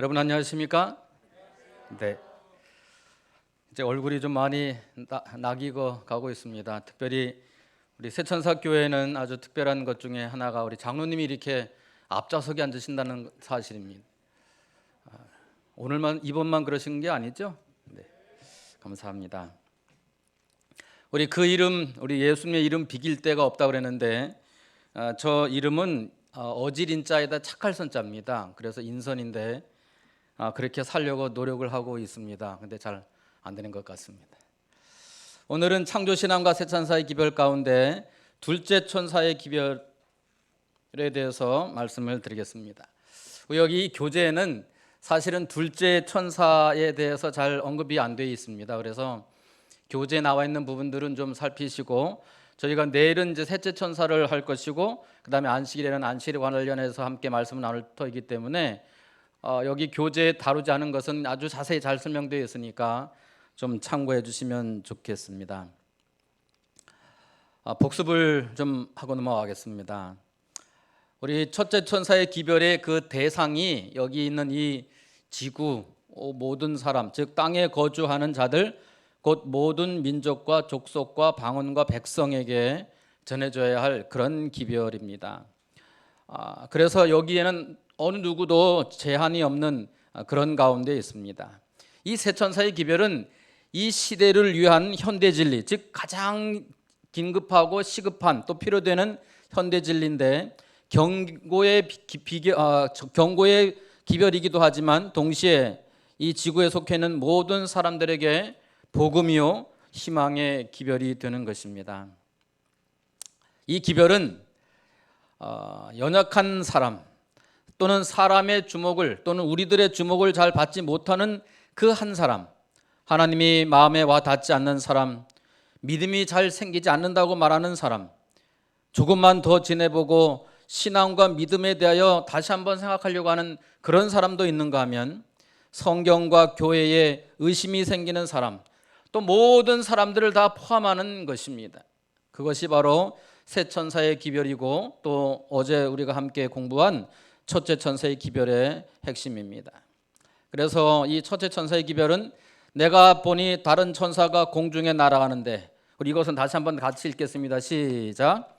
여러분 안녕하십니까? 네. 이제 얼굴이 좀 많이 낙이고 가고 있습니다. 특별히 우리 새천사 교회는 아주 특별한 것 중에 하나가 우리 장로님이 이렇게 앞좌석에 앉으신다는 사실입니다. 오늘만 이번만 그러신 게 아니죠? 네. 감사합니다. 우리 그 이름, 우리 예수님의 이름 비길 데가 없다 그랬는데 저 이름은 어질인자에다 착할 선자입니다. 그래서 인선인데 그렇게 살려고 노력을 하고 있습니다. 근데 잘 안 되는 것 같습니다. 오늘은 창조신앙과 새천사의 기별 가운데 둘째 천사의 기별에 대해서 말씀을 드리겠습니다. 여기 이 교재에는 사실은 둘째 천사에 대해서 잘 언급이 안 되어 있습니다. 그래서 교재에 나와 있는 부분들은 좀 살피시고, 저희가 내일은 이제 셋째 천사를 할 것이고 그다음에 안식일에는 안식일에 관련해서 함께 말씀을 나눌 터이기 때문에 여기 교재에 다루지 않은 것은 아주 자세히 잘 설명되어 있으니까 좀 참고해 주시면 좋겠습니다. 복습을 좀 하고 넘어가겠습니다. 우리 첫째 천사의 기별의 그 대상이 여기 있는 이 지구 모든 사람, 즉 땅에 거주하는 자들, 곧 모든 민족과 족속과 방언과 백성에게 전해져야 할 그런 기별입니다. 그래서 여기에는 어느 누구도 제한이 없는 그런 가운데 있습니다. 이 세 천사의 기별은 이 시대를 위한 현대 진리, 즉 가장 긴급하고 시급한 또 필요되는 현대 진리인데 경고의 기별이기도 하지만 동시에 이 지구에 속해 있는 모든 사람들에게 복음이요 희망의 기별이 되는 것입니다. 이 기별은 연약한 사람 또는 사람의 주목을 또는 우리들의 주목을 잘 받지 못하는 그 한 사람, 하나님이 마음에 와 닿지 않는 사람, 믿음이 잘 생기지 않는다고 말하는 사람, 조금만 더 지내보고 신앙과 믿음에 대하여 다시 한번 생각하려고 하는 그런 사람도 있는가 하면 성경과 교회에 의심이 생기는 사람, 또 모든 사람들을 다 포함하는 것입니다. 그것이 바로 새 천사의 기별이고 또 어제 우리가 함께 공부한 첫째 천사의 기별의 핵심입니다. 그래서 이 첫째 천사의 기별은 내가 보니 다른 천사가 공중에 날아가는데, 우리 이것은 다시 한번 같이 읽겠습니다. 시작.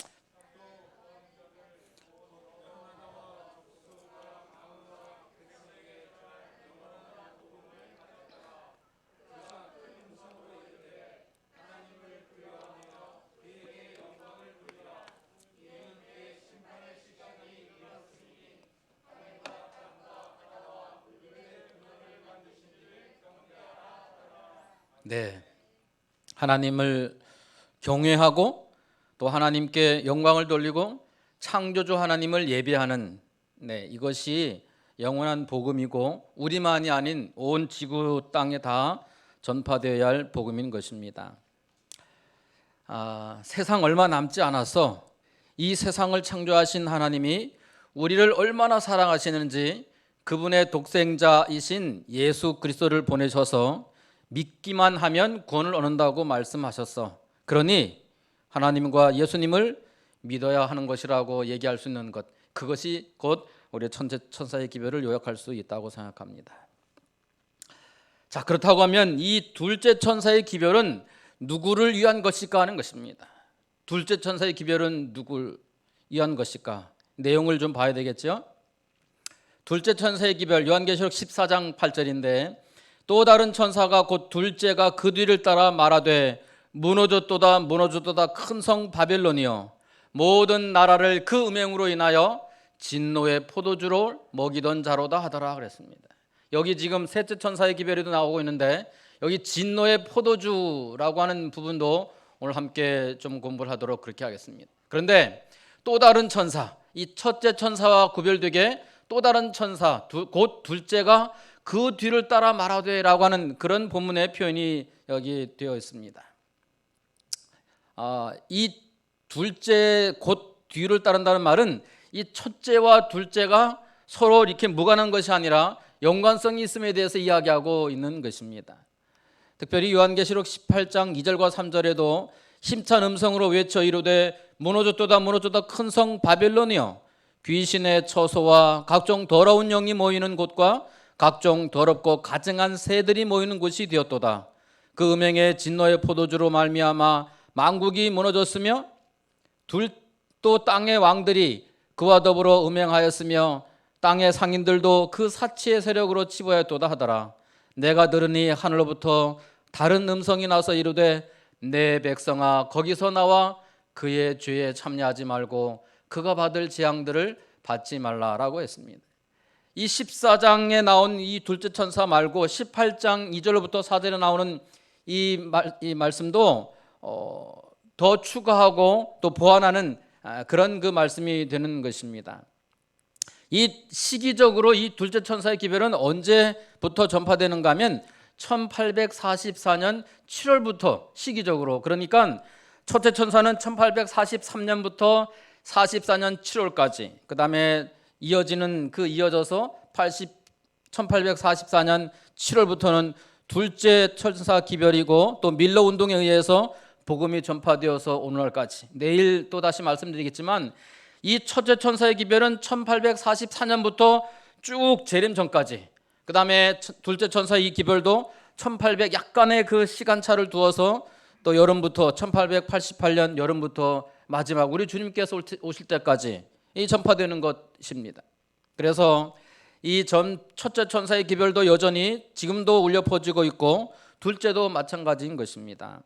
네, 하나님을 경외하고 또 하나님께 영광을 돌리고 창조주 하나님을 예배하는, 이것이 영원한 복음이고 우리만이 아닌 온 지구 땅에 다 전파되어야 할 복음인 것입니다. 세상 얼마 남지 않아서 이 세상을 창조하신 하나님이 우리를 얼마나 사랑하시는지 그분의 독생자이신 예수 그리스도를 보내셔서 믿기만 하면 구원을 얻는다고 말씀하셨어. 그러니 하나님과 예수님을 믿어야 하는 것이라고 얘기할 수 있는 것, 그것이 곧 우리 천사의 기별을 요약할 수 있다고 생각합니다. 자, 그렇다고 하면 이 둘째 천사의 기별은 누구를 위한 것일까 하는 것입니다. 둘째 천사의 기별은 누구를 위한 것일까? 내용을 좀 봐야 되겠죠. 둘째 천사의 기별, 요한계시록 14장 8절인데 또 다른 천사가 곧 둘째가 그 뒤를 따라 말하되 무너졌도다 무너졌도다 큰 성 바벨론이여 모든 나라를 그 음행으로 인하여 진노의 포도주로 먹이던 자로다 하더라 그랬습니다. 여기 지금 셋째 천사의 기별에도 나오고 있는데 여기 진노의 포도주라고 하는 부분도 오늘 함께 좀 공부를 하도록 그렇게 하겠습니다. 그런데 또 다른 천사, 이 첫째 천사와 구별되게 또 다른 천사, 곧 둘째가 그 뒤를 따라 말하되라고 하는 그런 본문의 표현이 여기 되어 있습니다. 이 둘째 곧 뒤를 따른다는 말은 이 첫째와 둘째가 서로 이렇게 무관한 것이 아니라 연관성이 있음에 대해서 이야기하고 있는 것입니다. 특별히 요한계시록 18장 2절과 3절에도 힘찬 음성으로 외쳐 이르되 무너졌도다 무너졌도다 큰 성 바벨론이여 귀신의 처소와 각종 더러운 영이 모이는 곳과 각종 더럽고 가증한 새들이 모이는 곳이 되었도다. 그 음행의 진노의 포도주로 말미암아 만국이 무너졌으며 또 땅의 왕들이 그와 더불어 음행하였으며 땅의 상인들도 그 사치의 세력으로 치부하였도다 하더라. 내가 들으니 하늘로부터 다른 음성이 나서 이르되 내 백성아 거기서 나와 그의 죄에 참여하지 말고 그가 받을 재앙들을 받지 말라라고 했습니다. 이 14장에 나온 이 둘째 천사 말고 18장 2절로부터 4절에 나오는 이 말씀도 더 추가하고 또 보완하는 그런 그 말씀이 되는 것입니다. 이 시기적으로 이 둘째 천사의 기별은 언제부터 전파되는가 하면 1844년 7월부터 시기적으로, 그러니까 첫째 천사는 1843년부터 44년 7월까지, 그 다음에 이어져서 1844년 7월부터는 둘째 천사 기별이고 또 밀러 운동에 의해서 복음이 전파되어서 오늘날까지, 내일 또 다시 말씀드리겠지만 이 첫째 천사의 기별은 1844년부터 쭉 재림 전까지, 그 다음에 둘째 천사의 이 기별도 1800 약간의 그 시간차를 두어서 또 여름부터 1888년 여름부터 마지막 우리 주님께서 오실 때까지 이 전파되는 것입니다. 그래서 이 첫째 천사의 기별도 여전히 지금도 울려 퍼지고 있고 둘째도 마찬가지인 것입니다.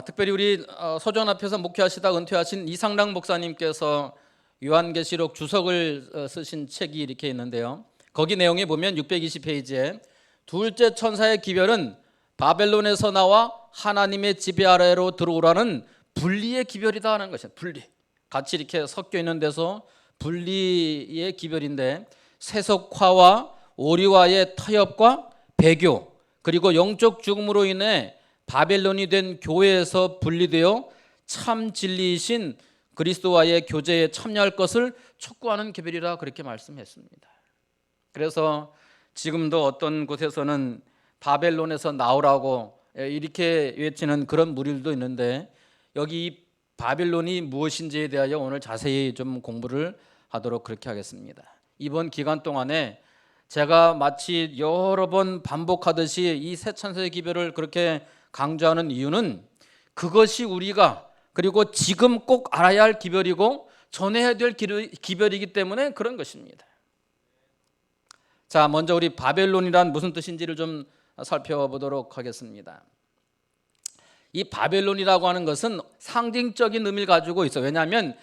특별히 우리 서전 앞에서 목회하시다 은퇴하신 이상락 목사님께서 요한계시록 주석을 쓰신 책이 이렇게 있는데요. 거기 내용에 보면 620페이지에 둘째 천사의 기별은 바벨론에서 나와 하나님의 지배 아래로 들어오라는 분리의 기별이다 하는 것이에요. 분리, 같이 이렇게 섞여 있는 데서 분리의 기별인데, 세속화와 오리와의 타협과 배교, 그리고 영적 죽음으로 인해 바벨론이 된 교회에서 분리되어 참 진리이신 그리스도와의 교제에 참여할 것을 촉구하는 기별이라 그렇게 말씀했습니다. 그래서 지금도 어떤 곳에서는 바벨론에서 나오라고 이렇게 외치는 그런 무리들도 있는데, 여기 바벨론이 무엇인지에 대하여 오늘 자세히 좀 공부를 하도록 그렇게 하겠습니다. 이번 기간 동안에 제가 마치 여러 번 반복하듯이 이 세 천사의 기별을 그렇게 강조하는 이유는 그것이 우리가 그리고 지금 꼭 알아야 할 기별이고 전해야 될 기별이기 때문에 그런 것입니다. 자, 먼저 우리 바벨론이란 무슨 뜻인지를 좀 살펴보도록 하겠습니다. 이 바벨론이라고 하는 것은 상징적인 의미를 가지고 있어요. 왜냐하면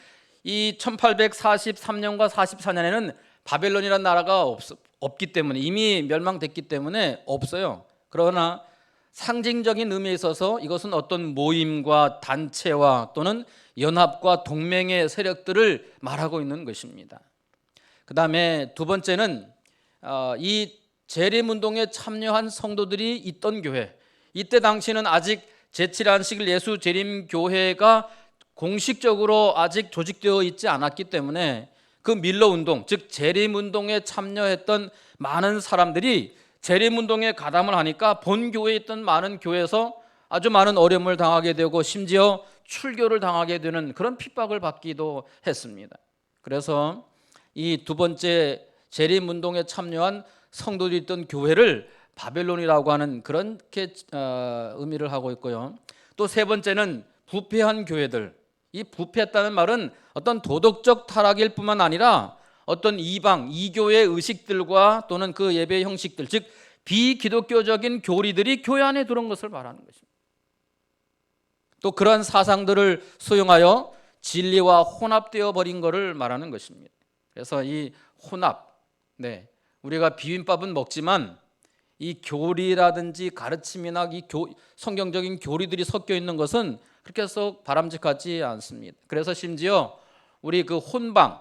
이 1843년과 44년에는 바벨론이라는 나라가 없기 때문에, 이미 멸망됐기 때문에 없어요. 그러나 상징적인 의미에 있어서 이것은 어떤 모임과 단체와 또는 연합과 동맹의 세력들을 말하고 있는 것입니다. 그 다음에 두 번째는 이 재림운동에 참여한 성도들이 있던 교회, 이때 당시는 아직 제7안식일 예수 재림교회가 공식적으로 아직 조직되어 있지 않았기 때문에 그 밀러운동, 즉 재림운동에 참여했던 많은 사람들이 재림운동에 가담을 하니까 본 교회에 있던 많은 교회에서 아주 많은 어려움을 당하게 되고 심지어 출교를 당하게 되는 그런 핍박을 받기도 했습니다. 그래서 이 두 번째 재림운동에 참여한 성도들이 있던 교회를 바벨론이라고 하는 그렇게 의미를 하고 있고요. 또 세 번째는 부패한 교회들. 이 부패했다는 말은 어떤 도덕적 타락일 뿐만 아니라 어떤 이교의 의식들과 또는 그 예배 형식들, 즉 비기독교적인 교리들이 교회 안에 들어온 것을 말하는 것입니다. 또 그러한 사상들을 수용하여 진리와 혼합되어 버린 것을 말하는 것입니다. 그래서 이 혼합, 우리가 비빔밥은 먹지만 이 교리라든지 가르침이나 이 성경적인 교리들이 섞여 있는 것은 그렇게 해서 바람직하지 않습니다. 그래서 심지어 우리 그 혼방,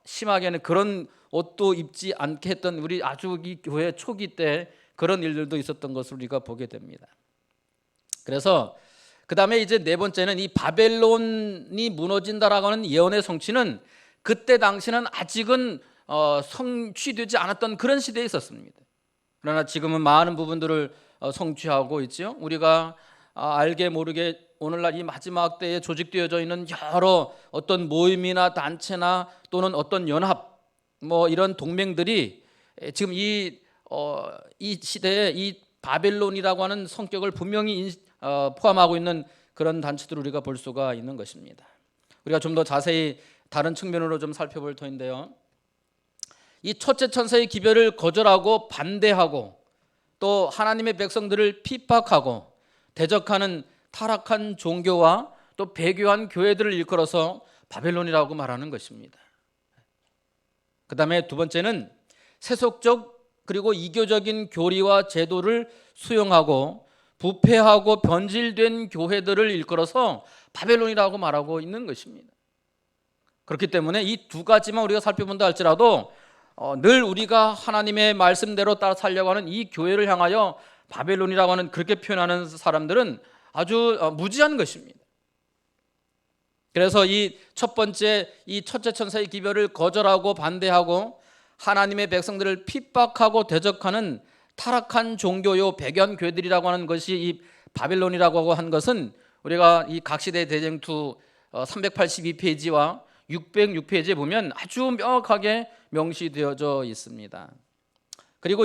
심하게는 그런 옷도 입지 않게 했던 우리 아주 이 교회 초기 때 그런 일들도 있었던 것을 우리가 보게 됩니다. 그래서 그 다음에 이제 네 번째는 이 바벨론이 무너진다라고 하는 예언의 성취는 그때 당시는 아직은 성취되지 않았던 그런 시대에 있었습니다. 그러나 지금은 많은 부분들을 성취하고 있죠. 우리가 알게 모르게 오늘날 이 마지막 때에 조직되어져 있는 여러 어떤 모임이나 단체나 또는 어떤 연합, 뭐 이런 동맹들이 지금 이 시대에 이 바벨론이라고 하는 성격을 분명히 포함하고 있는 그런 단체들을 우리가 볼 수가 있는 것입니다. 우리가 좀 더 자세히 다른 측면으로 좀 살펴볼 터인데요. 이 첫째 천사의 기별을 거절하고 반대하고 또 하나님의 백성들을 핍박하고 대적하는 타락한 종교와 또 배교한 교회들을 일컬어서 바벨론이라고 말하는 것입니다. 그 다음에 두 번째는 세속적 그리고 이교적인 교리와 제도를 수용하고 부패하고 변질된 교회들을 일컬어서 바벨론이라고 말하고 있는 것입니다. 그렇기 때문에 이 두 가지만 우리가 살펴본다 할지라도 늘 우리가 하나님의 말씀대로 따라 살려고 하는 이 교회를 향하여 바벨론이라고 하는 그렇게 표현하는 사람들은 아주 무지한 것입니다. 그래서 이 첫 번째 이 첫째 천사의 기별을 거절하고 반대하고 하나님의 백성들을 핍박하고 대적하는 타락한 종교요 배교한 교회들이라고 하는 것이 이 바벨론이라고 한 것은 우리가 이 각시대 대쟁투 382페이지와 606페이지에 보면 아주 명확하게 명시되어져 있습니다. 그리고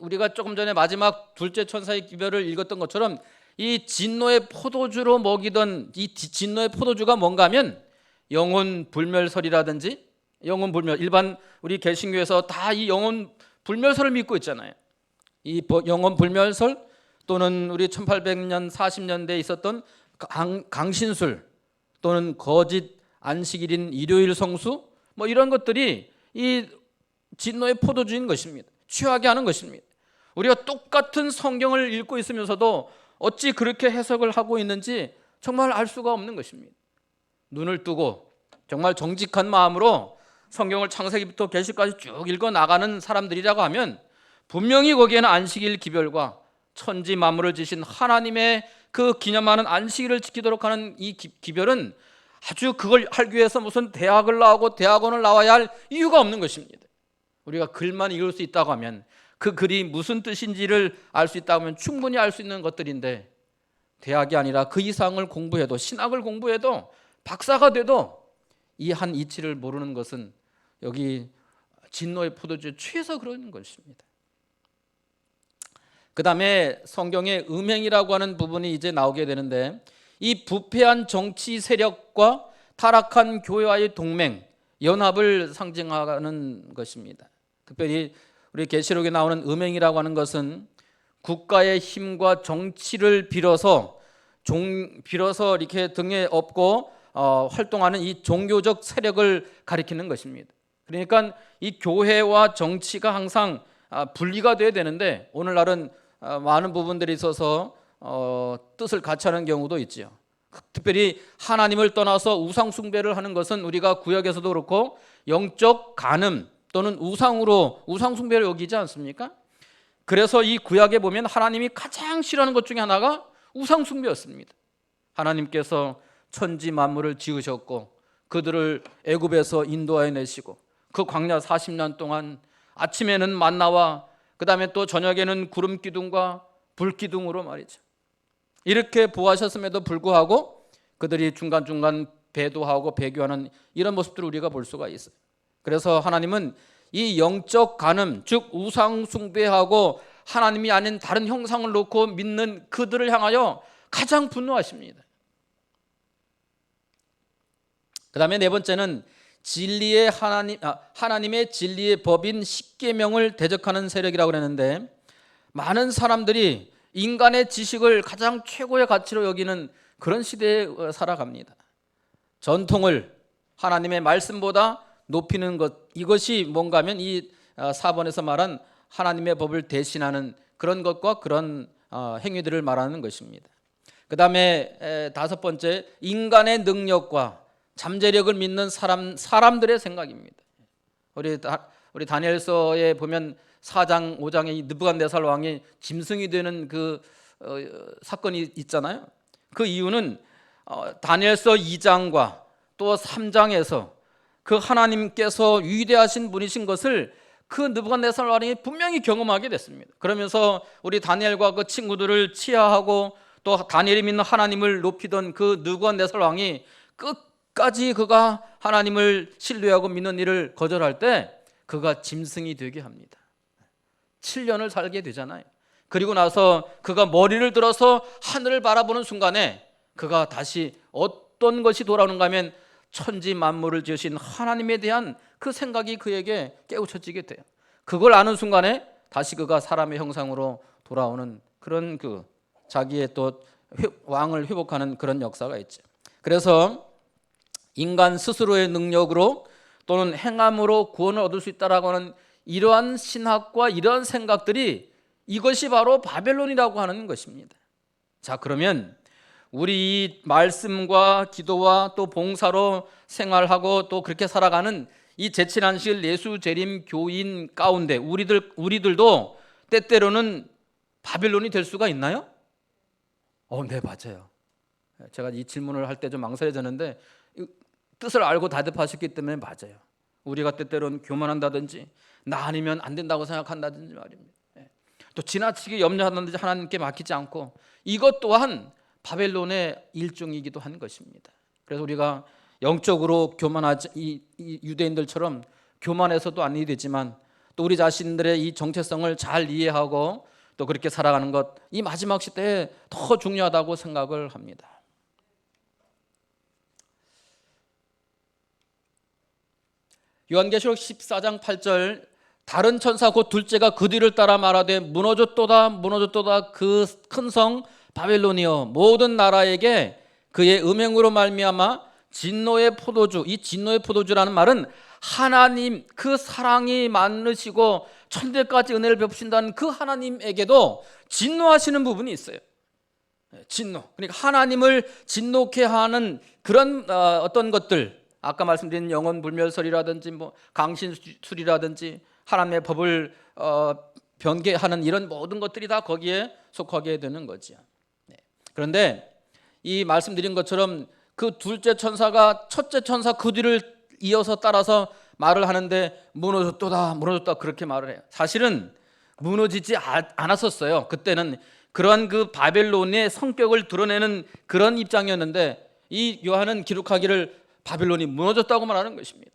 우리가 조금 전에 마지막 둘째 천사의 기별을 읽었던 것처럼 이 진노의 포도주로 먹이던 이 진노의 포도주가 뭔가 하면 영혼 불멸설이라든지 영혼 불멸, 일반 우리 개신교에서 다 이 영혼 불멸설을 믿고 있잖아요. 이 영혼 불멸설 또는 우리 1800년 40년대에 있었던 강신술 또는 거짓 안식일인 일요일 성수 뭐 이런 것들이 이 진노의 포도주인 것입니다. 취하게 하는 것입니다. 우리가 똑같은 성경을 읽고 있으면서도 어찌 그렇게 해석을 하고 있는지 정말 알 수가 없는 것입니다. 눈을 뜨고 정말 정직한 마음으로 성경을 창세기부터 계시까지 쭉 읽어 나가는 사람들이라고 하면 분명히 거기에는 안식일 기별과 천지 만물을 지신 하나님의 그 기념하는 안식일을 지키도록 하는 이 기별은 아주 그걸 하기 위해서 무슨 대학을 나오고 대학원을 나와야 할 이유가 없는 것입니다. 우리가 글만 읽을 수 있다고 하면 그 글이 무슨 뜻인지를 알 수 있다고 하면 충분히 알 수 있는 것들인데 대학이 아니라 그 이상을 공부해도 신학을 공부해도 박사가 돼도 이 한 이치를 모르는 것은 여기 진노의 포도주에 취해서 그런 것입니다. 그 다음에 성경의 음행이라고 하는 부분이 이제 나오게 되는데 이 부패한 정치 세력과 타락한 교회와의 동맹, 연합을 상징하는 것입니다. 특별히 우리 계시록에 나오는 음행이라고 하는 것은 국가의 힘과 정치를 빌어서 이렇게 등에 업고 활동하는 이 종교적 세력을 가리키는 것입니다. 그러니까 이 교회와 정치가 항상 분리가 돼야 되는데 오늘날은 많은 부분들이 있어서 뜻을 같이 하는 경우도 있지요. 특별히 하나님을 떠나서 우상 숭배를 하는 것은 우리가 구약에서도 그렇고 영적 간음 또는 우상 숭배를 여기지 않습니까? 그래서 이 구약에 보면 하나님이 가장 싫어하는 것 중에 하나가 우상 숭배였습니다. 하나님께서 천지 만물을 지으셨고 그들을 애굽에서 인도하여 내시고 그 광야 40년 동안 아침에는 만나와 그 다음에 또 저녁에는 구름 기둥과 불 기둥으로 말이죠. 이렇게 보호하셨음에도 불구하고 그들이 중간중간 배도하고 배교하는 이런 모습들을 우리가 볼 수가 있어요. 그래서 하나님은 이 영적 간음, 즉 우상 숭배하고 하나님이 아닌 다른 형상을 놓고 믿는 그들을 향하여 가장 분노하십니다. 그 다음에 네 번째는 진리의 하나님의 진리의 법인 십계명을 대적하는 세력이라고 그랬는데 많은 사람들이 인간의 지식을 가장 최고의 가치로 여기는 그런 시대에 살아갑니다. 전통을 하나님의 말씀보다 높이는 것, 이것이 뭔가 하면 이 4번에서 말한 하나님의 법을 대신하는 그런 것과 그런 행위들을 말하는 것입니다. 그 다음에 다섯 번째, 인간의 능력과 잠재력을 믿는 사람들의 생각입니다. 우리 다니엘서에 보면 4장 5장에 이 느부갓네살 왕이 짐승이 되는 그 사건이 있잖아요. 그 이유는 다니엘서 2장과 또 3장에서 그 하나님께서 위대하신 분이신 것을 그 느부갓네살 왕이 분명히 경험하게 됐습니다. 그러면서 우리 다니엘과 그 친구들을 치하하고 또 다니엘이 믿는 하나님을 높이던 그 느부갓네살 왕이 끝까지 그가 하나님을 신뢰하고 믿는 일을 거절할 때 그가 짐승이 되게 합니다. 7년을 살게 되잖아요. 그리고 나서 그가 머리를 들어서 하늘을 바라보는 순간에 그가 다시 어떤 것이 돌아오는가 하면 천지 만물을 지으신 하나님에 대한 그 생각이 그에게 깨우쳐지게 돼요. 그걸 아는 순간에 다시 그가 사람의 형상으로 돌아오는 그런 그 자기의 또 왕을 회복하는 그런 역사가 있죠. 그래서 인간 스스로의 능력으로 또는 행함으로 구원을 얻을 수 있다라고 하는 이러한 신학과 이러한 생각들이 이것이 바로 바벨론이라고 하는 것입니다. 자, 그러면 우리 이 말씀과 기도와 또 봉사로 생활하고 또 그렇게 살아가는 이 제칠안식 예수 재림 교인 가운데 우리들도 때때로는 바벨론이 될 수가 있나요? 네, 맞아요. 제가 이 질문을 할 때 좀 망설여졌는데 뜻을 알고 대답하셨기 때문에 맞아요. 우리가 때때로는 교만한다든지 나 아니면 안 된다고 생각한다든지 말입니다. 또 지나치게 염려한다든지 하나님께 맡기지 않고 이것 또한 바벨론의 일종이기도 한 것입니다. 그래서 우리가 영적으로 교만하지 이 유대인들처럼 교만해서도 아니 되지만 또 우리 자신들의 이 정체성을 잘 이해하고 또 그렇게 살아가는 것, 이 마지막 시대에 더 중요하다고 생각을 합니다. 요한계시록 14장 8절 다른 천사 곧 둘째가 그 뒤를 따라 말하되 무너졌도다 무너졌도다 그 큰 성 바벨론이여 모든 나라에게 그의 음행으로 말미암아 진노의 포도주, 이 진노의 포도주라는 말은 하나님 그 사랑이 많으시고 천대까지 은혜를 베푸신다는 그 하나님에게도 진노하시는 부분이 있어요. 진노, 그러니까 하나님을 진노케 하는 그런 어떤 것들, 아까 말씀드린 영원불멸설이라든지 뭐 강신술이라든지 하나님의 법을 변개하는 이런 모든 것들이 다 거기에 속하게 되는 거죠. 그런데 이 말씀드린 것처럼 그 둘째 천사가 첫째 천사 그 뒤를 이어서 따라서 말을 하는데 무너졌도다 무너졌다 그렇게 말을 해요. 사실은 무너지지 않았었어요. 그때는 그러한 그 바벨론의 성격을 드러내는 그런 입장이었는데 이 요한은 기록하기를 바벨론이 무너졌다고 말하는 것입니다.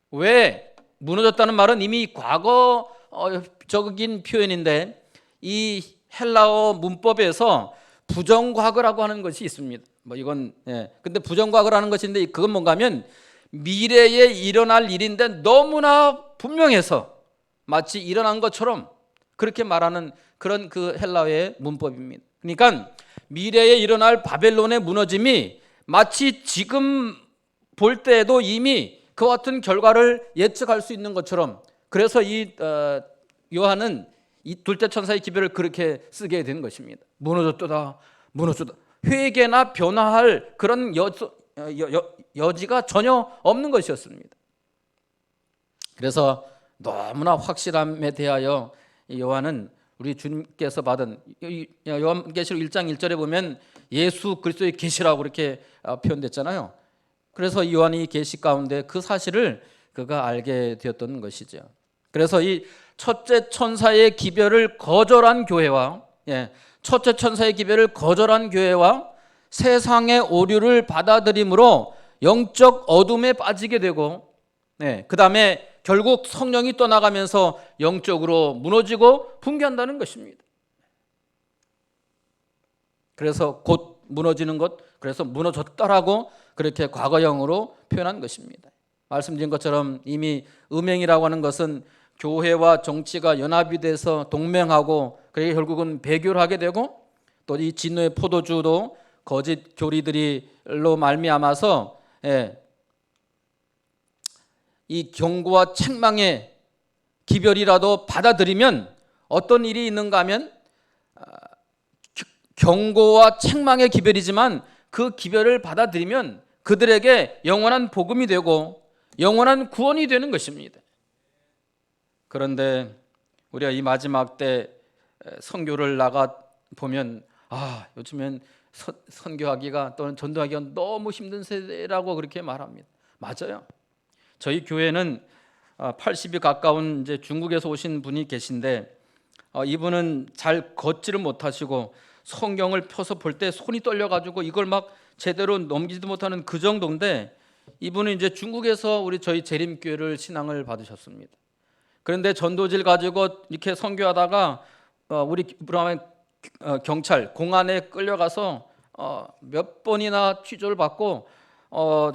왜 무너졌다는 말은 이미 과거적인 표현인데 이 헬라어 문법에서 부정과거라고 하는 것이 있습니다. 뭐 이건 근데 부정과거라는 것인데 그건 뭔가 하면 미래에 일어날 일인데 너무나 분명해서 마치 일어난 것처럼 그렇게 말하는 그런 그 헬라어의 문법입니다. 그러니까 미래에 일어날 바벨론의 무너짐이 마치 지금 볼 때에도 이미 그와 같은 결과를 예측할 수 있는 것처럼 그래서 이 요한은 이 둘째 천사의 기별을 그렇게 쓰게 된 것입니다. 무너졌도다 무너졌다. 회개나 변화할 그런 여지가 전혀 없는 것이었습니다. 그래서 너무나 확실함에 대하여 요한은 우리 주님께서 받은 요한계시록 1장 1절에 보면 예수 그리스도의 계시라고 이렇게 표현됐잖아요. 그래서 요한이 계시 가운데 그 사실을 그가 알게 되었던 것이죠. 그래서 이 첫째 천사의 기별을 거절한 교회와 첫째 천사의 기별을 거절한 교회와 세상의 오류를 받아들임으로 영적 어둠에 빠지게 되고 그 다음에 결국 성령이 떠나가면서 영적으로 무너지고 붕괴한다는 것입니다. 그래서 곧 무너지는 것, 그래서 무너졌다라고 그렇게 과거형으로 표현한 것입니다. 말씀드린 것처럼 이미 음행이라고 하는 것은 교회와 정치가 연합이 돼서 동맹하고 그게 결국은 배교를 하게 되고 또 이 진노의 포도주도 거짓 교리들로 말미암아서 이 경고와 책망의 기별이라도 받아들이면 어떤 일이 있는가 하면 경고와 책망의 기별이지만 그 기별을 받아들이면 그들에게 영원한 복음이 되고 영원한 구원이 되는 것입니다. 그런데 우리가 이 마지막 때 선교를 나가 보면 요즘엔 선교하기가 또는 전도하기가 너무 힘든 세대라고 그렇게 말합니다. 맞아요. 저희 교회는 80이 가까운 이제 중국에서 오신 분이 계신데 이분은 잘 걷지를 못하시고 성경을 펴서 볼 때 손이 떨려가지고 이걸 막 제대로 넘기지도 못하는 그 정도인데 이분은 이제 중국에서 저희 재림교회를 신앙을 받으셨습니다. 그런데 전도지를 가지고 이렇게 선교하다가 우리 브라만 경찰 공안에 끌려가서 몇 번이나 취조를 받고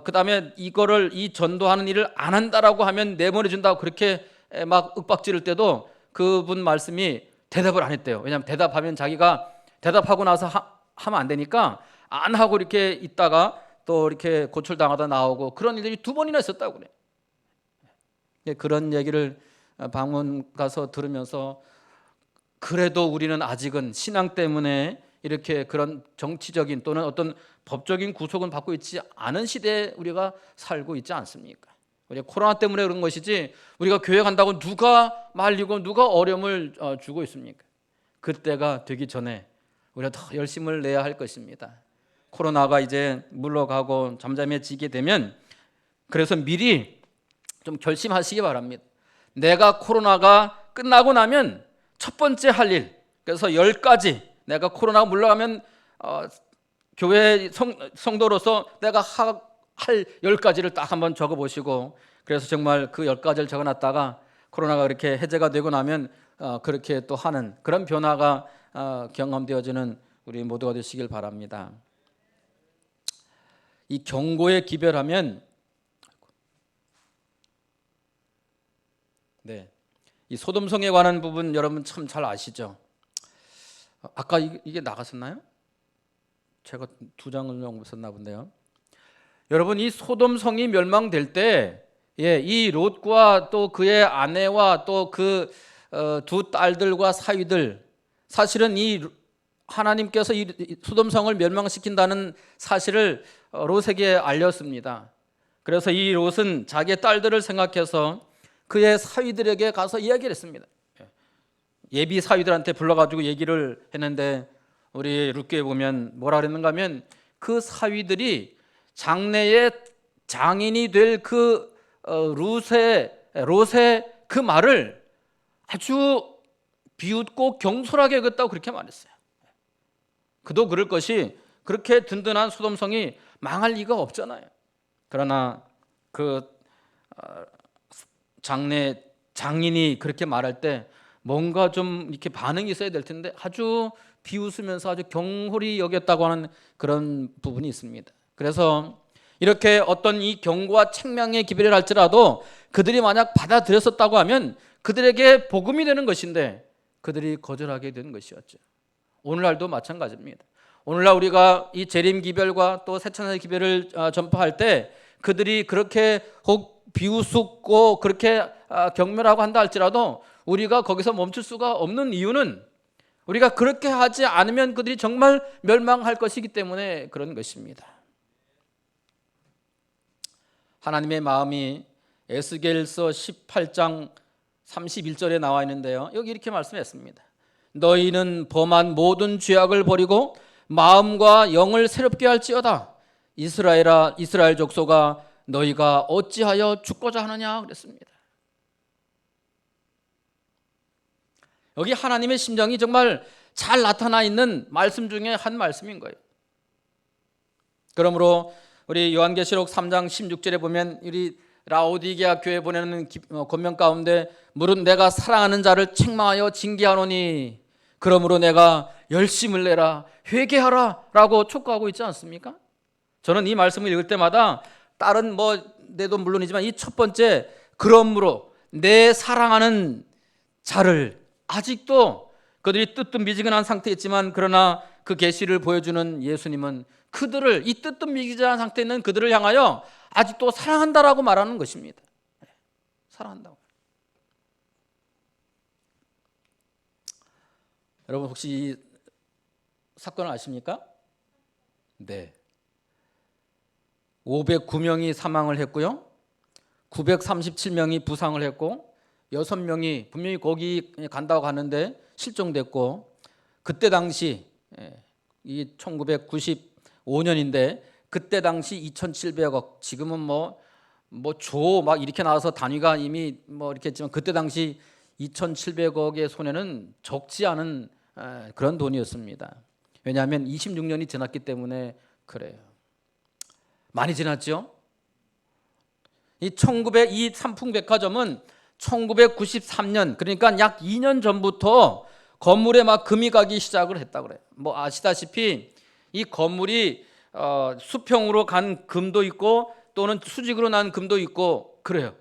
그다음에 이 전도하는 일을 안 한다라고 하면 내보내 준다고 그렇게 막 윽박지를 때도 그분 말씀이 대답을 안 했대요. 왜냐하면 대답하면 자기가 대답하고 나서 하면 안 되니까 안 하고 이렇게 있다가 또 이렇게 고출당하다 나오고 그런 일들이 2번이나 있었다고 그래요. 그런 얘기를 방문 가서 들으면서 그래도 우리는 아직은 신앙 때문에 이렇게 그런 정치적인 또는 어떤 법적인 구속은 받고 있지 않은 시대에 우리가 살고 있지 않습니까? 우리 코로나 때문에 그런 것이지 우리가 교회 간다고 누가 말리고 누가 어려움을 주고 있습니까? 그때가 되기 전에 우리가 더 열심을 내야 할 것입니다. 코로나가 이제 물러가고 잠잠해지게 되면 그래서 미리 좀 결심하시기 바랍니다. 내가 코로나가 끝나고 나면 첫 번째 할 일, 그래서 10가지 내가 코로나가 물러가면 교회 성도로서 내가 할 10가지를 딱 한번 적어보시고 그래서 정말 그 10가지를 적어놨다가 코로나가 그렇게 해제가 되고 나면 그렇게 또 하는 그런 변화가 경험되어지는 우리 모두가 되시길 바랍니다. 이 경고에 기별하면 이 소돔성에 관한 부분 여러분 참 잘 아시죠? 아까 이게 나갔었나요? 제가 2장을 썼나 본데요. 여러분 이 소돔성이 멸망될 때 이 롯과 또 그의 아내와 또 그 2 딸들과 사위들 사실은 이 하나님께서 이 소돔성을 멸망시킨다는 사실을 롯에게 알렸습니다. 그래서 이 롯은 자기의 딸들을 생각해서 그의 사위들에게 가서 이야기를 했습니다. 예비 사위들한테 불러가지고 얘기를 했는데 우리 룻기에 보면 뭐라 그랬는가 하면 그 사위들이 장래의 장인이 될 그 롯의 그 말을 아주 비웃고 경솔하게 여겼다고 그렇게 말했어요. 그도 그럴 것이 그렇게 든든한 소돔성이 망할 리가 없잖아요. 그러나 그 장인이 그렇게 말할 때 뭔가 좀 이렇게 반응이 있어야 될 텐데 아주 비웃으면서 아주 경홀히 여겼다고 하는 그런 부분이 있습니다. 그래서 이렇게 어떤 이 경고와 책망의 기별을 할지라도 그들이 만약 받아들였었다고 하면 그들에게 복음이 되는 것인데 그들이 거절하게 된 것이었죠. 오늘날도 마찬가지입니다. 오늘날 우리가 이 재림 기별과 또 새천의 기별을 전파할 때 그들이 그렇게 혹 비웃고 그렇게 경멸하고 한다 할지라도 우리가 거기서 멈출 수가 없는 이유는 우리가 그렇게 하지 않으면 그들이 정말 멸망할 것이기 때문에 그런 것입니다. 하나님의 마음이 에스겔서 18장 31절에 나와 있는데요. 여기 이렇게 말씀했습니다. 너희는 범한 모든 죄악을 버리고 마음과 영을 새롭게 할지어다. 이스라엘아, 이스라엘 족속아, 너희가 어찌하여 죽고자 하느냐 그랬습니다. 여기 하나님의 심정이 정말 잘 나타나 있는 말씀 중에 한 말씀인 거예요. 그러므로 우리 요한계시록 3장 16절에 보면 우리 라오디게아 교회에 보내는 권면 가운데 무릇 내가 사랑하는 자를 책망하여 징계하노니 그러므로 내가 열심을 내라 회개하라 라고 촉구하고 있지 않습니까? 저는 이 말씀을 읽을 때마다 다른 내도 물론이지만 이 첫 번째 그러므로 내 사랑하는 자를 아직도 그들이 뜨뜻미지근한 상태에 있지만 그러나 그 계시를 보여주는 예수님은 그들을 이 뜨뜻미지근한 상태에 있는 그들을 향하여 아직도 사랑한다라고 말하는 것입니다. 사랑한다고. 여러분 혹시 이 사건을 아십니까? 네. 509명이 사망을 했고요. 937명이 부상을 했고 6명이 분명히 거기 간다고 하는데 실종됐고 그때 당시 이 1995년인데 그때 당시 2,700억 지금은 조 막 이렇게 나와서 단위가 이미 이렇게 했지만 그때 당시 2,700억의 손해는 적지 않은 그런 돈이었습니다. 왜냐하면 26년이 지났기 때문에 그래요. 많이 지났죠? 이 삼풍백화점은 1993년, 그러니까 약 2년 전부터 건물에 막 금이 가기 시작을 했다 그래요. 뭐 아시다시피 이 건물이 수평으로 간 금도 있고 또는 수직으로 난 금도 있고 그래요.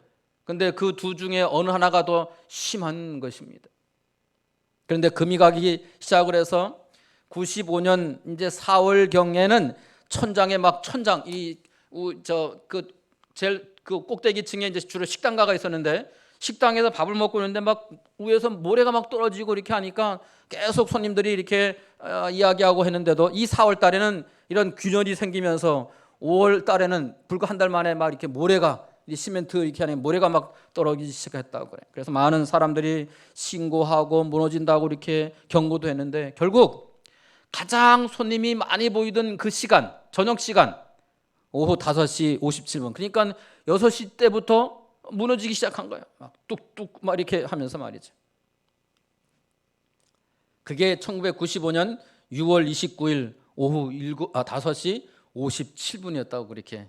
근데 그 두 중에 어느 하나가 더 심한 것입니다. 그런데 금이 가기 시작을 해서 95년 이제 4월 경에는 천장에 막 제일 그 꼭대기층에 이제 주로 식당가가 있었는데 식당에서 밥을 먹고 있는데 막 위에서 모래가 막 떨어지고 이렇게 하니까 계속 손님들이 이렇게 이야기하고 했는데도 이 4월 달에는 이런 균열이 생기면서 5월 달에는 불과 한 달 만에 막 이렇게 모래가 시멘트 이렇게 하는 모래가 막 떨어지기 시작했다고 그래. 그래서 많은 사람들이 신고하고 무너진다고 이렇게 경고도 했는데 결국 가장 손님이 많이 보이던 그 시간, 저녁 시간 오후 5시 57분. 그러니까 6시 때부터 무너지기 시작한 거예요. 막 뚝뚝 막 이렇게 하면서 말이죠. 그게 1995년 6월 29일 오후 5시 57분이었다고 그렇게.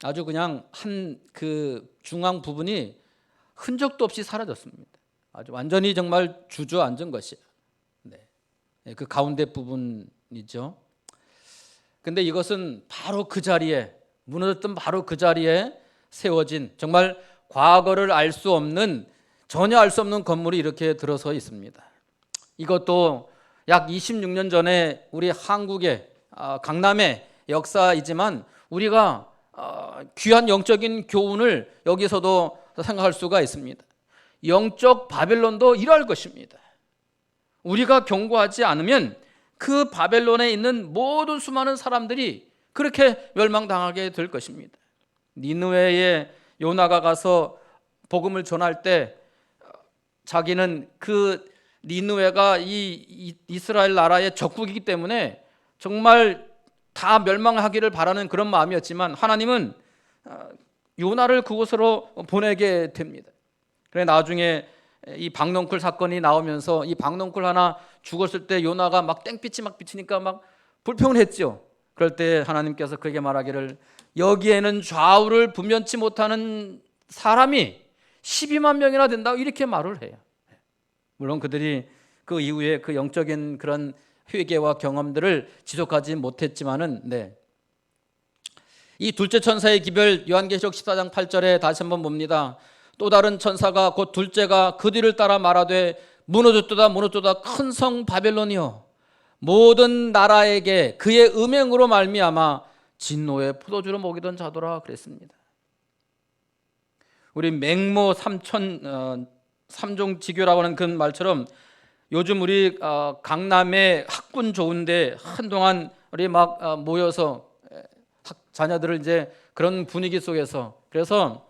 아주 그냥 한 그 중앙 부분이 흔적도 없이 사라졌습니다. 아주 완전히 정말 주저앉은 것이에요. 네. 그 가운데 부분이죠. 근데 이것은 바로 그 자리에 무너졌던 바로 그 자리에 세워진 정말 과거를 알 수 없는 전혀 알 수 없는 건물이 이렇게 들어서 있습니다. 이것도 약 26년 전에 우리 한국의 강남의 역사이지만 우리가 귀한 영적인 교훈을 여기서도 생각할 수가 있습니다. 영적 바벨론도 이럴 것입니다. 우리가 경고하지 않으면 그 바벨론에 있는 모든 수많은 사람들이 그렇게 멸망당하게 될 것입니다. 니느웨에 요나가 가서 복음을 전할 때 자기는 그 니느웨가 이 이스라엘 나라의 적국이기 때문에 정말 다 멸망하기를 바라는 그런 마음이었지만 하나님은 요나를 그곳으로 보내게 됩니다. 그래 나중에 이 박넝쿨 사건이 나오면서 이 박넝쿨 하나 죽었을 때 요나가 막 땡빛이 막 비치니까 막 불평을 했죠. 그럴 때 하나님께서 그에게 말하기를 여기에는 좌우를 분변치 못하는 사람이 12만 명이나 된다 이렇게 말을 해요. 물론 그들이 그 이후에 그 영적인 그런 회개와 경험들을 지속하지 못했지만은 이 둘째 천사의 기별 요한계시록 14장 8절에 다시 한번 봅니다. 또 다른 천사가 곧 둘째가 그 뒤를 따라 말하되 무너졌도다 무너졌도다 큰 성 바벨론이여 모든 나라에게 그의 음행으로 말미암아 진노의 포도주로 먹이던 자도라 그랬습니다. 우리 맹모 삼종지교라고 하는 그 말처럼 요즘 우리 강남에 학군 좋은데 한동안 우리 막 모여서 자녀들을 이제 그런 분위기 속에서 그래서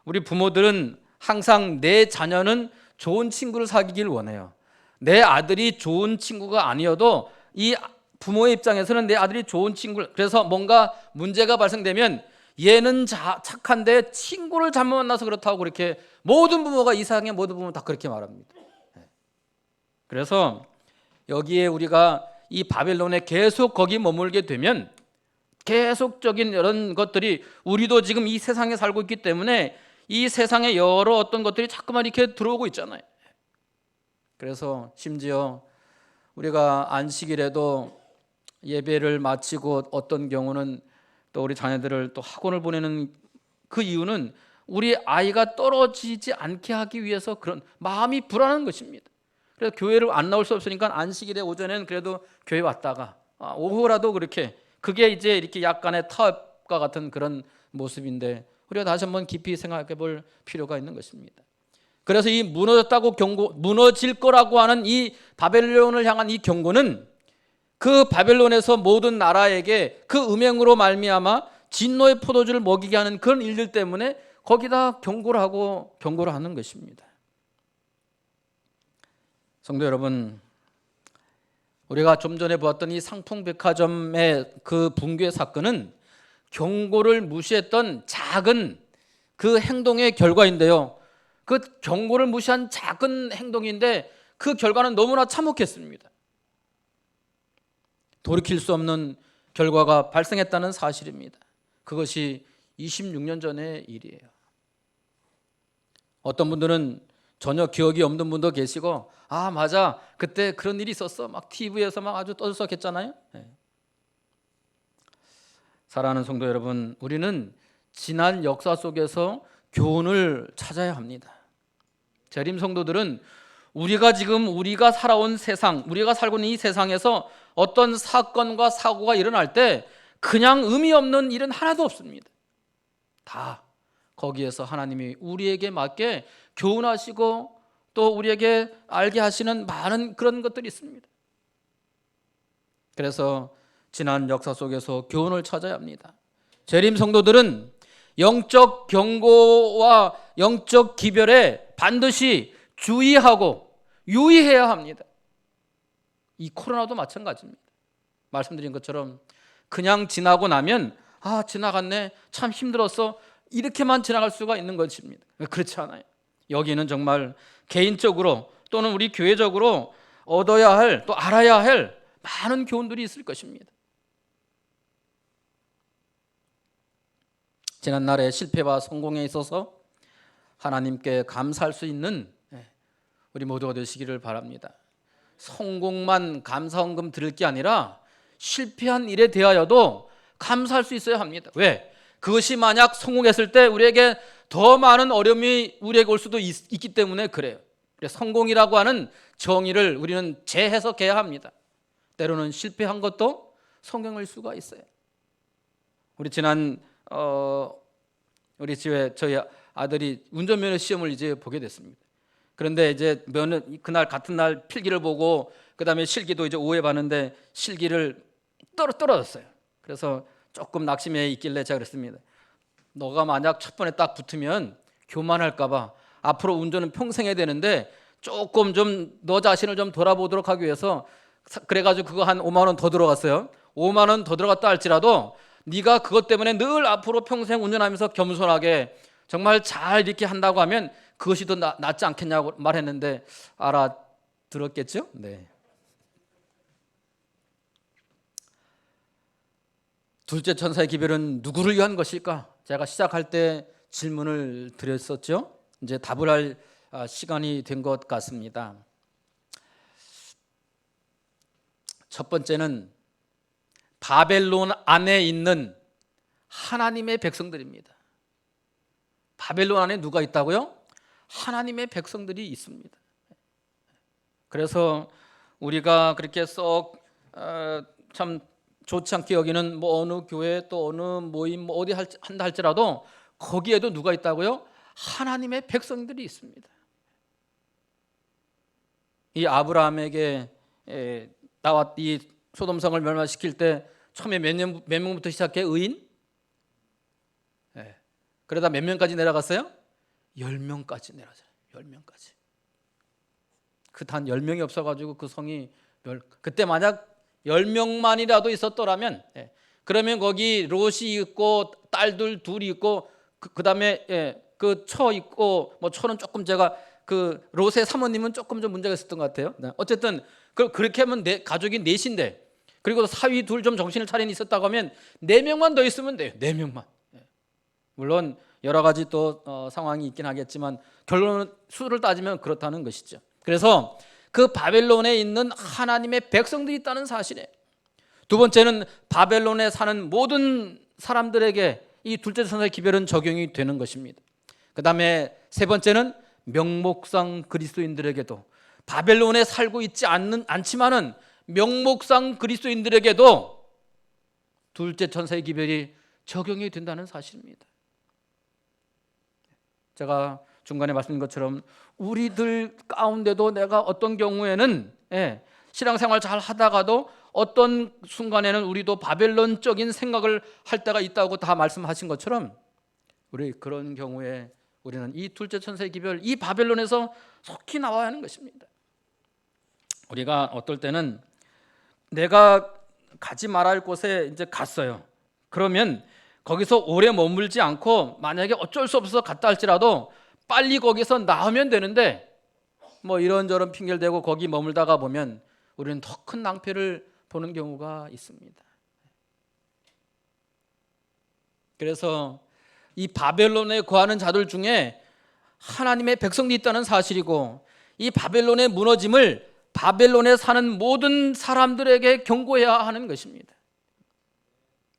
우리 부모들은 항상 내 자녀는 좋은 친구를 사귀길 원해요. 내 아들이 좋은 친구가 아니어도 이 부모의 입장에서는 내 아들이 좋은 친구를 그래서 뭔가 문제가 발생되면 얘는 착한데 친구를 잘못 만나서 그렇다고 그렇게 모든 부모가 이 세상의 모든 부모는 다 그렇게 말합니다. 그래서 여기에 우리가 이 바벨론에 계속 거기 머물게 되면 계속적인 이런 것들이 우리도 지금 이 세상에 살고 있기 때문에 이 세상에 여러 어떤 것들이 자꾸만 이렇게 들어오고 있잖아요. 그래서 심지어 우리가 안식일에도 예배를 마치고 어떤 경우는 또 우리 자녀들을 또 학원을 보내는 그 이유는 우리 아이가 떨어지지 않게 하기 위해서 그런 마음이 불안한 것입니다. 그래서 교회를 안 나올 수 없으니까 안식일에 오전에는 그래도 교회 왔다가 오후라도 그렇게 그게 이제 이렇게 약간의 타협과 같은 그런 모습인데 우리가 다시 한번 깊이 생각해 볼 필요가 있는 것입니다. 그래서 이 무너질 거라고 하는 이 바벨론을 향한 이 경고는 그 바벨론에서 모든 나라에게 그 음행으로 말미암아 진노의 포도주를 먹이게 하는 그런 일들 때문에 거기다 경고를 하는 것입니다. 성도 여러분, 우리가 좀 전에 보았던 이 상풍백화점의 그 붕괴 사건은 경고를 무시했던 작은 그 행동의 결과인데요. 그 경고를 무시한 작은 행동인데 그 결과는 너무나 참혹했습니다. 돌이킬 수 없는 결과가 발생했다는 사실입니다. 그것이 26년 전의 일이에요. 어떤 분들은 전혀 기억이 없는 분도 계시고, 아 맞아 그때 그런 일이 있었어, 막 TV에서 막 아주 떠들썩했잖아요. 네. 사랑하는 성도 여러분, 우리는 지난 역사 속에서 교훈을 찾아야 합니다. 재림 성도들은 우리가 살아온 세상, 우리가 살고 있는 이 세상에서 어떤 사건과 사고가 일어날 때 그냥 의미 없는 일은 하나도 없습니다. 다 거기에서 하나님이 우리에게 맞게 교훈하시고 또 우리에게 알게 하시는 많은 그런 것들이 있습니다. 그래서 지난 역사 속에서 교훈을 찾아야 합니다. 재림 성도들은 영적 경고와 영적 기별에 반드시 주의하고 유의해야 합니다. 이 코로나도 마찬가지입니다. 말씀드린 것처럼 그냥 지나고 나면 아 지나갔네, 참 힘들었어, 이렇게만 지나갈 수가 있는 것입니다. 그렇지 않아요. 여기는 정말 개인적으로 또는 우리 교회적으로 얻어야 할, 또 알아야 할 많은 교훈들이 있을 것입니다. 지난날의 실패와 성공에 있어서 하나님께 감사할 수 있는 우리 모두가 되시기를 바랍니다. 성공만 감사헌금 드릴 게 아니라 실패한 일에 대하여도 감사할 수 있어야 합니다. 왜? 그것이 만약 성공했을 때 우리에게 더 많은 어려움이 우리에게 올 수도 있기 때문에 그래요. 그래서 성공이라고 하는 정의를 우리는 재해석해야 합니다. 때로는 실패한 것도 성공일 수가 있어요. 우리 지난 우리 집에 저희 아들이 운전면허 시험을 이제 보게 됐습니다. 그런데 이제 그날 같은 날 필기를 보고 그다음에 실기도 이제 오후에 봤는데 실기를 떨어졌어요. 그래서 조금 낙심해 있길래 제가 그랬습니다. 너가 만약 첫 번에 딱 붙으면 교만할까 봐 앞으로 운전은 평생 해야 되는데 조금 좀 너 자신을 좀 돌아보도록 하기 위해서 그래가지고 그거 한 5만 원 더 들어갔어요. 5만 원 더 들어갔다 할지라도 네가 그것 때문에 늘 앞으로 평생 운전하면서 겸손하게 정말 잘 이렇게 한다고 하면 그것이 더 낫지 않겠냐고 말했는데 알아들었겠죠? 네. 둘째 천사의 기별은 누구를 위한 것일까? 제가 시작할 때 질문을 드렸었죠. 이제 답을 할 시간이 된 것 같습니다. 첫 번째는 바벨론 안에 있는 하나님의 백성들입니다. 바벨론 안에 누가 있다고요? 하나님의 백성들이 있습니다. 그래서 우리가 그렇게 썩 참 좋지 않게 여기는 뭐 어느 교회 또 어느 모임 뭐 어디 한다 할지라도 거기에도 누가 있다고요? 하나님의 백성들이 있습니다. 이 아브라함에게 이 소돔성을 멸망시킬 때 처음에 몇 명부터 시작해? 의인? 그러다 몇 명까지 내려갔어요? 10명까지 내려가잖아요. 10명까지. 그 단 10명이 없어가지고 그 성이 그때 만약 10명만이라도 있었더라면 그러면 거기 롯이 있고 딸들 둘이 있고 그다음에 그 처 있고 뭐 처는 조금 제가 그 롯의 사모님은 조금 좀 문제가 있었던 것 같아요. 어쨌든 그렇게 하면 가족이 넷인데 그리고 사위 둘 좀 정신을 차린 있었다고 하면 4명만 더 있으면 돼요. 4명만. 물론 여러 가지 또 상황이 있긴 하겠지만 결론은 수를 따지면 그렇다는 것이죠. 그래서 그 바벨론에 있는 하나님의 백성들이 있다는 사실이에요. 두 번째는 바벨론에 사는 모든 사람들에게 이 둘째 천사의 기별은 적용이 되는 것입니다. 그 다음에 세 번째는 명목상 그리스도인들에게도 바벨론에 살고 있지 않지만은 명목상 그리스도인들에게도 둘째 천사의 기별이 적용이 된다는 사실입니다. 제가 중간에 말씀드린 것처럼 우리들 가운데도 내가 어떤 경우에는 신앙생활 잘 하다가도 어떤 순간에는 우리도 바벨론적인 생각을 할 때가 있다고 다 말씀하신 것처럼 우리 그런 경우에 우리는 이 둘째 천사의 기별, 이 바벨론에서 속히 나와야 하는 것입니다. 우리가 어떨 때는 내가 가지 말아야 할 곳에 이제 갔어요. 그러면 거기서 오래 머물지 않고 만약에 어쩔 수 없어서 갔다 할지라도 빨리 거기서 나오면 되는데 뭐 이런저런 핑계를 대고 거기 머물다가 보면 우리는 더 큰 낭패를 보는 경우가 있습니다. 그래서 이 바벨론에 거하는 자들 중에 하나님의 백성도 있다는 사실이고, 이 바벨론의 무너짐을 바벨론에 사는 모든 사람들에게 경고해야 하는 것입니다.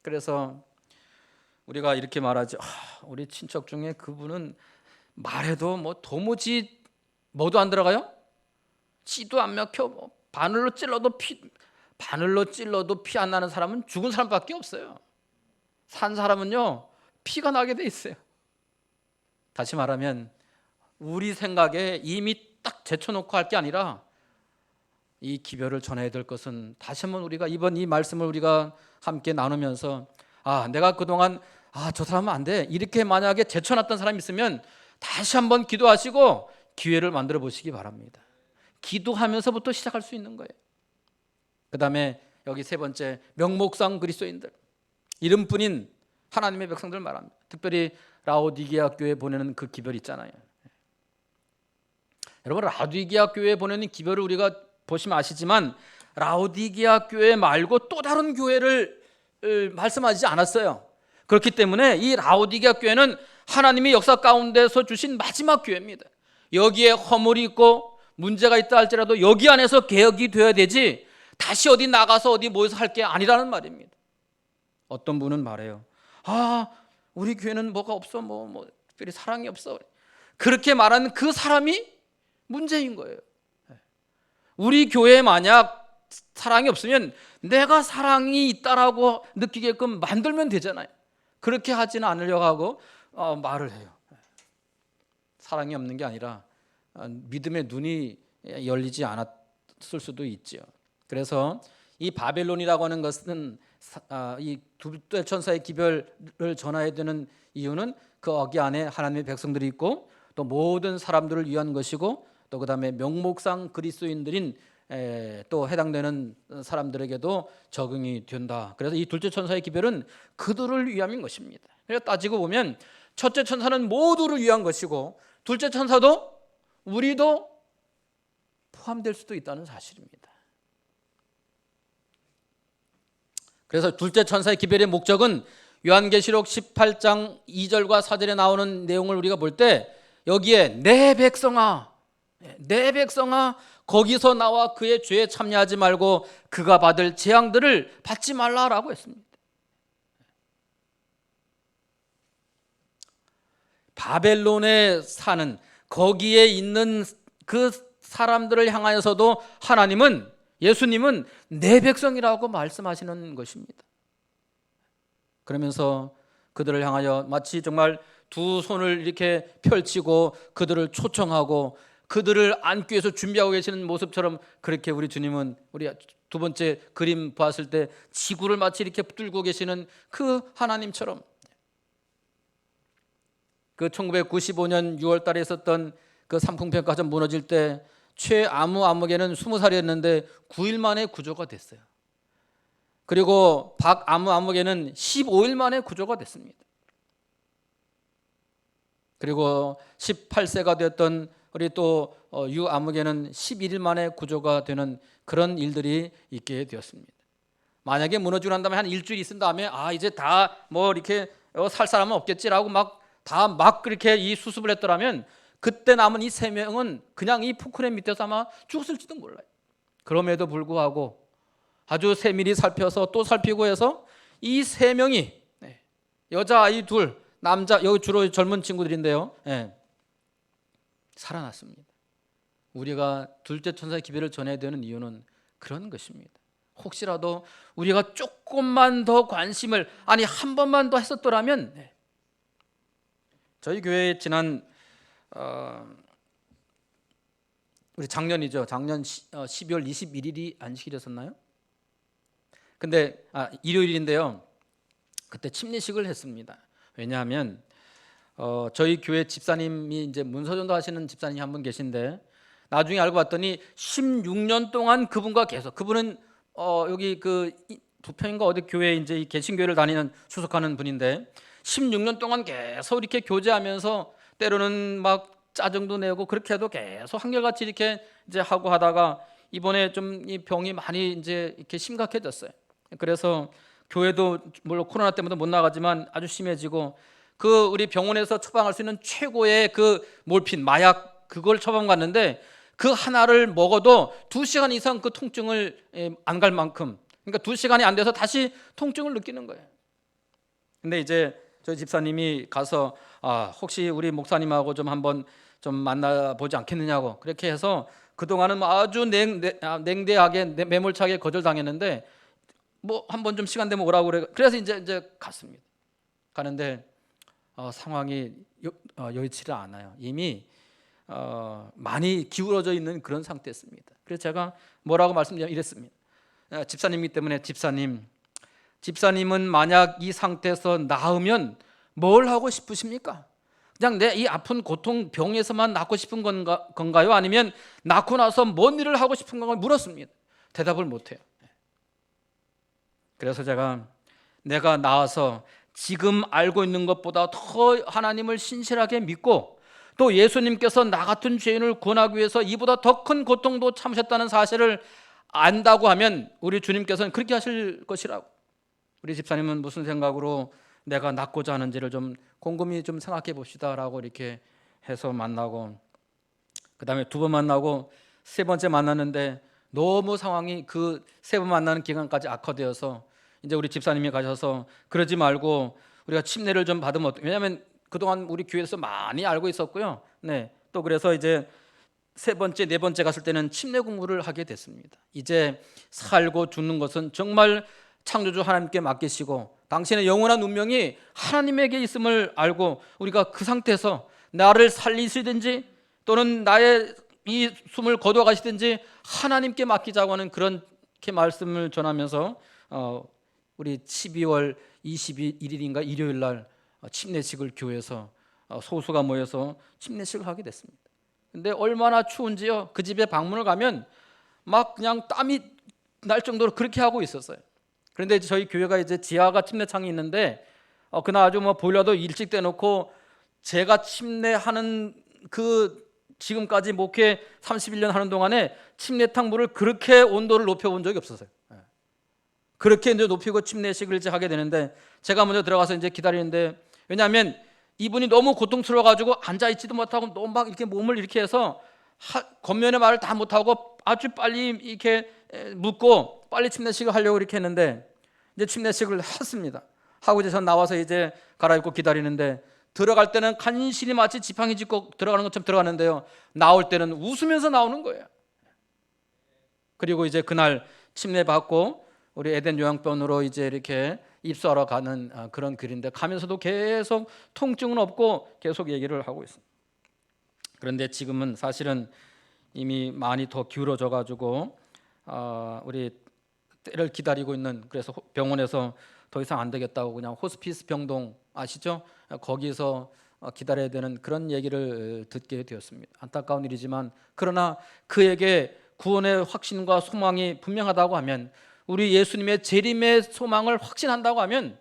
그래서 우리가 이렇게 말하죠. 우리 친척 중에 그분은 말해도 뭐 도무지 뭐도 안 들어가요? 씨도 안 먹혀. 바늘로 찔러도 피 안 나는 사람은 죽은 사람밖에 없어요. 산 사람은요 피가 나게 돼 있어요. 다시 말하면 우리 생각에 이미 딱 제쳐놓고 할 게 아니라, 이 기별을 전해야 될 것은 다시 한번 우리가 이번 이 말씀을 우리가 함께 나누면서, 내가 그동안 저 사람은 안 돼, 이렇게 만약에 제쳐놨던 사람이 있으면 다시 한번 기도하시고 기회를 만들어 보시기 바랍니다. 기도하면서부터 시작할 수 있는 거예요. 그 다음에 여기 세 번째, 명목상 그리스도인들, 이름뿐인 하나님의 백성들 말합니다. 특별히 라오디게아 교회에 보내는 그 기별 있잖아요. 여러분, 라오디게아 교회에 보내는 기별을 우리가 보시면 아시지만, 라오디게아 교회 말고 또 다른 교회를 말씀하지 않았어요. 그렇기 때문에 이 라오디게아 교회는 하나님의 역사 가운데서 주신 마지막 교회입니다. 여기에 허물이 있고 문제가 있다 할지라도 여기 안에서 개혁이 되어야 되지, 다시 어디 나가서 어디 모여서 할 게 아니라는 말입니다. 어떤 분은 말해요. 우리 교회는 뭐가 없어, 특별히 사랑이 없어. 그렇게 말하는 그 사람이 문제인 거예요. 우리 교회에 만약 사랑이 없으면 내가 사랑이 있다라고 느끼게끔 만들면 되잖아요. 그렇게 하지는 않으려고 하고 말을 해요. 사랑이 없는 게 아니라 믿음의 눈이 열리지 않았을 수도 있죠. 그래서 이 바벨론이라고 하는 것은 이 둘째 천사의 기별을 전해야 되는 이유는 그 어기 안에 하나님의 백성들이 있고, 또 모든 사람들을 위한 것이고, 또 그다음에 명목상 그리스도인들인 또 해당되는 사람들에게도 적용이 된다. 그래서 이 둘째 천사의 기별은 그들을 위함인 것입니다. 그래서 따지고 보면 첫째 천사는 모두를 위한 것이고, 둘째 천사도 우리도 포함될 수도 있다는 사실입니다. 그래서 둘째 천사의 기별의 목적은 요한계시록 18장 2절과 4절에 나오는 내용을 우리가 볼 때, 여기에 내 백성아 거기서 나와 그의 죄에 참여하지 말고 그가 받을 재앙들을 받지 말라라고 했습니다. 바벨론에 사는, 거기에 있는 그 사람들을 향하여서도 하나님은, 예수님은 내 백성이라고 말씀하시는 것입니다. 그러면서 그들을 향하여 마치 정말 두 손을 이렇게 펼치고 그들을 초청하고 그들을 안기 위해서 준비하고 계시는 모습처럼, 그렇게 우리 주님은 우리 두 번째 그림 봤을 때 지구를 마치 이렇게 붙들고 계시는 그 하나님처럼, 그 1995년 6월 달에 있었던 그 삼풍평가전 무너질 때 최아무개는 20살이었는데 9일 만에 구조가 됐어요. 그리고 박아무개는 15일 만에 구조가 됐습니다. 그리고 18세가 되었던 우리 또 유아무개는 11일 만에 구조가 되는 그런 일들이 있게 되었습니다. 만약에 무너지고 난 다음에 한 일주일 있은 다음에 이제 다 이렇게 살 사람은 없겠지라고 막 그렇게 이 수습을 했더라면, 그때 남은 이 세 명은 그냥 이 포크레인 밑에서 아마 죽었을지도 몰라요. 그럼에도 불구하고 아주 세밀히 살펴서 또 살피고 해서 이 세 명이, 여자아이 둘, 남자, 여기 주로 젊은 친구들인데요, 살아났습니다. 우리가 둘째 천사의 기별을 전해야 되는 이유는 그런 것입니다. 혹시라도 우리가 조금만 더 관심을, 한 번만 더 했었더라면, 저희 교회에 지난 우리 작년이죠. 작년 12월 21일이 안식일이었었나요? 근데 일요일인데요. 그때 침례식을 했습니다. 왜냐하면 저희 교회 집사님이 이제 문서전도 하시는 집사님이 한 분 계신데, 나중에 알고 봤더니 16년 동안 그분과 계속, 그분은 여기 그 부평인가 어디 교회에 이제 개신교회를 다니는 수석하는 분인데, 16년 동안 계속 이렇게 교제하면서 때로는 막 짜증도 내고 그렇게 해도 계속 한결같이 이렇게 이제 하고 하다가 이번에 좀 이 병이 많이 이제 이렇게 심각해졌어요. 그래서 교회도 물론 코로나 때문에 못 나가지만 아주 심해지고, 그 우리 병원에서 처방할 수 있는 최고의 그 몰핀 마약, 그걸 처방 갔는데 그 하나를 먹어도 2시간 이상 그 통증을 안 갈 만큼, 그러니까 2시간이 안 돼서 다시 통증을 느끼는 거예요. 근데 이제 저희 집사님이 가서 혹시 우리 목사님하고 좀 한번 좀 만나보지 않겠느냐고 그렇게 해서, 그동안은 아주 냉대하게 매몰차게 거절당했는데 뭐 한번 좀 시간 되면 오라고 그래. 그래서 이제 갔습니다. 가는데 상황이 여의치를 않아요. 이미 많이 기울어져 있는 그런 상태였습니다. 그래서 제가 뭐라고 말씀드리면 이랬습니다. 집사님이기 때문에, 집사님은 만약 이 상태에서 나으면 뭘 하고 싶으십니까? 그냥 내 이 아픈 고통 병에서만 낫고 싶은 건가요? 아니면 낫고 나서 뭔 일을 하고 싶은 건가요? 물었습니다. 대답을 못해요. 그래서 내가 나아서 지금 알고 있는 것보다 더 하나님을 신실하게 믿고, 또 예수님께서 나 같은 죄인을 구원하기 위해서 이보다 더 큰 고통도 참으셨다는 사실을 안다고 하면 우리 주님께서는 그렇게 하실 것이라고. 우리 집사님은 무슨 생각으로 내가 낫고자 하는지를 좀 곰곰이 좀 생각해 봅시다라고 이렇게 해서 만나고, 그 다음에 2번 만나고 3번째 만났는데 너무 상황이 그 3번 만나는 기간까지 악화되어서 이제 우리 집사님이 가셔서 그러지 말고 우리가 침례를 좀 받으면 왜냐하면 그동안 우리 교회에서 많이 알고 있었고요. 네, 또 그래서 이제 3번째, 4번째 갔을 때는 침례 공부를 하게 됐습니다. 이제 살고 죽는 것은 정말 창조주 하나님께 맡기시고 당신의 영원한 운명이 하나님에게 있음을 알고, 우리가 그 상태에서 나를 살리시든지 또는 나의 이 숨을 거둬 가시든지 하나님께 맡기자고 하는 그렇게 말씀을 전하면서 우리 12월 21일인가 일요일 날 침례식을 교회에서 소수가 모여서 침례식을 하게 됐습니다. 근데 얼마나 추운지요. 그 집에 방문을 가면 막 그냥 땀이 날 정도로 그렇게 하고 있었어요. 그런데 저희 교회가 이제 지하가 침례창이 있는데 그날 아주 뭐 보일러도 일찍 떼놓고, 제가 침례하는 그 지금까지 목회 31년 하는 동안에 침례탕 물을 그렇게 온도를 높여본 적이 없었어요. 그렇게 이제 높이고 침례식을 이제 하게 되는데, 제가 먼저 들어가서 이제 기다리는데, 왜냐하면 이분이 너무 고통스러워가지고 앉아 있지도 못하고 너무 막 이렇게 몸을 이렇게 해서 겉면의 말을 다 못하고 아주 빨리 이렇게 묻고 빨리 침례식을 하려고 이렇게 했는데, 이제 침례식을 했습니다. 하고 이제 전 나와서 이제 갈아입고 기다리는데, 들어갈 때는 간신히 마치 지팡이 짚고 들어가는 것처럼 들어가는데요, 나올 때는 웃으면서 나오는 거예요. 그리고 이제 그날 침례 받고 우리 에덴 요양병원으로 이제 이렇게 입소하러 가는 그런 길인데, 가면서도 계속 통증은 없고 계속 얘기를 하고 있습니다. 그런데 지금은 사실은 이미 많이 더 기울어져 가지고 우리 때를 기다리고 있는, 그래서 병원에서 더 이상 안 되겠다고 그냥 호스피스 병동 아시죠? 거기서 기다려야 되는 그런 얘기를 듣게 되었습니다. 안타까운 일이지만, 그러나 그에게 구원의 확신과 소망이 분명하다고 하면, 우리 예수님의 재림의 소망을 확신한다고 하면,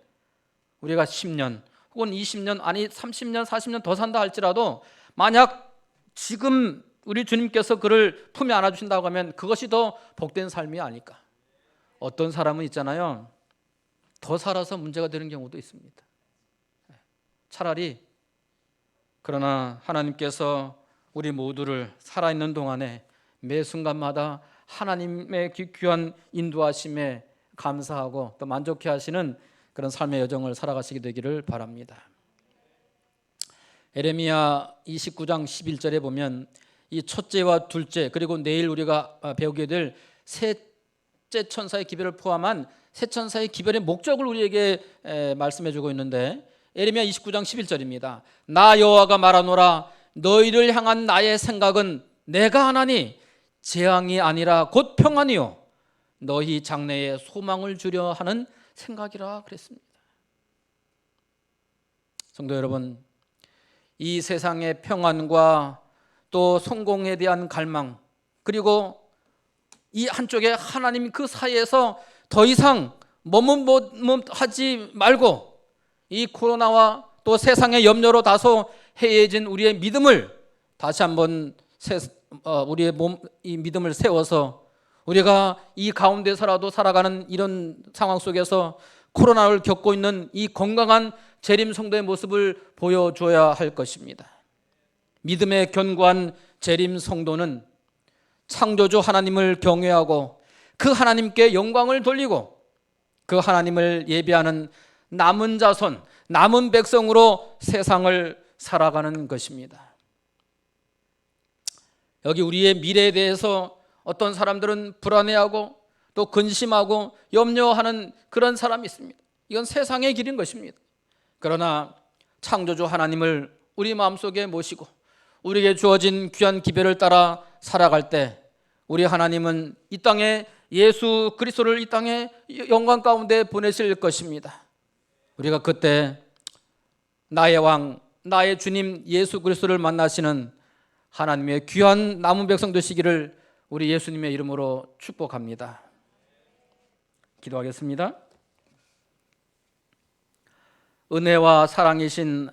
우리가 10년 혹은 20년 아니 30년 40년 더 산다 할지라도, 만약 지금 우리 주님께서 그를 품에 안아주신다고 하면 그것이 더 복된 삶이 아닐까. 어떤 사람은 있잖아요, 더 살아서 문제가 되는 경우도 있습니다. 차라리, 그러나 하나님께서 우리 모두를 살아있는 동안에 매 순간마다 하나님의 귀한 인도하심에 감사하고 또 만족해 하시는 그런 삶의 여정을 살아가시게 되기를 바랍니다. 에레미야 29장 11절에 보면 이 첫째와 둘째, 그리고 내일 우리가 배우게 될 셋째 천사의 기별을 포함한 세 천사의 기별의 목적을 우리에게 말씀해 주고 있는데, 에레미야 29장 11절입니다. 나 여호와가 말하노라, 너희를 향한 나의 생각은 내가 하나니 재앙이 아니라 곧 평안이요 너희 장래에 소망을 주려 하는 생각이라 그랬습니다. 성도 여러분, 이 세상의 평안과 또 성공에 대한 갈망, 그리고 이 한쪽에 하나님 그 사이에서 더 이상 머뭇머뭇하지 말고, 이 코로나와 또 세상의 염려로 다소 해이해진 우리의 믿음을 다시 한번 우리의 이 믿음을 세워서 우리가 이 가운데서라도 살아가는 이런 상황 속에서 코로나를 겪고 있는 이 건강한 재림 성도의 모습을 보여줘야 할 것입니다. 믿음의 견고한 재림 성도는 창조주 하나님을 경외하고 그 하나님께 영광을 돌리고 그 하나님을 예배하는 남은 자손, 남은 백성으로 세상을 살아가는 것입니다. 여기 우리의 미래에 대해서 어떤 사람들은 불안해하고 또 근심하고 염려하는 그런 사람이 있습니다. 이건 세상의 길인 것입니다. 그러나 창조주 하나님을 우리 마음속에 모시고 우리에게 주어진 귀한 기별을 따라 살아갈 때 우리 하나님은 이 땅에 예수 그리스도를 이 땅에 영광 가운데 보내실 것입니다. 우리가 그때 나의 왕, 나의 주님 예수 그리스도를 만나시는 하나님의 귀한 남은 백성 되시기를 우리 예수님의 이름으로 축복합니다. 기도하겠습니다. 은혜와 사랑이신